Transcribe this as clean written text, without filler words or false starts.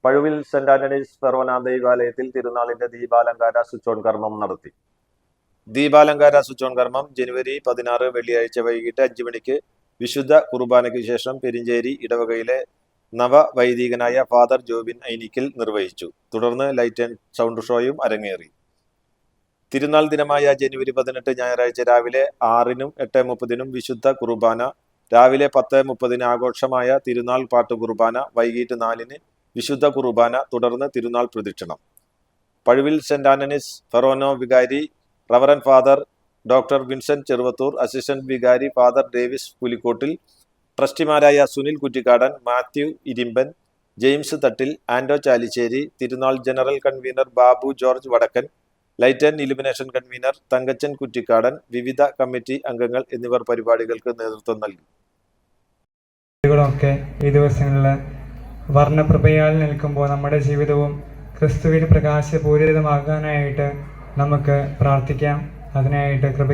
Pazhuvil saint Antony's Forane ദൈവാലയത്തിൽ തിരുനാളിന്റെ ദീപാലങ്കാര switch on കർമ്മം നടത്തി. ദീപാലങ്കാര സ്വിച്ച് ഓൺ കർമ്മം ജനുവരി 16 വെള്ളിയാഴ്ച വൈകിട്ട് 5 മണിക്ക് വിശുദ്ധ കുർബാനയ്ക്ക് ശേഷം പെരിഞ്ചേരി ഇടവകയിലെ നവവൈദികനായ ഫാദർ ജോബിൻ ഐനിക്കൽ നിർവഹിച്ചു. തുടർന്ന് ലൈറ്റ് ആൻഡ് സൗണ്ട് ഷോയും അരങ്ങേറി. തിരുനാൾ ദിനമായ ജനുവരി 18 ഞായറാഴ്ച രാവിലെ 6-നും 8:30-നും വിശുദ്ധ കുർബാന, രാവിലെ 10:30-ന് ആഘോഷമായ തിരുനാൾ പാട്ട് കുർബാന, വൈകിട്ട് 4-ന് വിശുദ്ധ കുർബാന, തുടർന്ന് തിരുനാൾ പ്രദക്ഷിണം. പഴുവിൽ സെന്റ് ആന്റണീസ് ഫെറോന വികാരി reverend father doctor Vincent Cheruvathur, assistant വികാരി ഫാദർ ഡേവിസ് പുലിക്കോട്ടിൽ, ട്രസ്റ്റിമാരായ സുനിൽ കുറ്റിക്കാടൻ, മാത്യു ഇരിമ്പൻ, ജെയിംസ് തട്ടിൽ, ആൻഡോ ചാലിശ്ശേരി, തിരുനാൾ general convener Babu George Vadakkan, light and illumination convener Thankachan Kuttikkadan, വിവിധ കമ്മിറ്റി അംഗങ്ങൾ എന്നിവർ പരിപാടികൾക്ക് നേതൃത്വം നൽകി. ഈ ദിവസങ്ങളിൽ വർണ്ണപ്രഭയാൽ നിൽക്കുമ്പോൾ നമ്മുടെ ജീവിതവും ക്രിസ്തുവിൽ പ്രകാശപൂരിതമാകാനായിട്ട് നമുക്ക് പ്രാർത്ഥിക്കാം. അതിനായിട്ട് കൃപ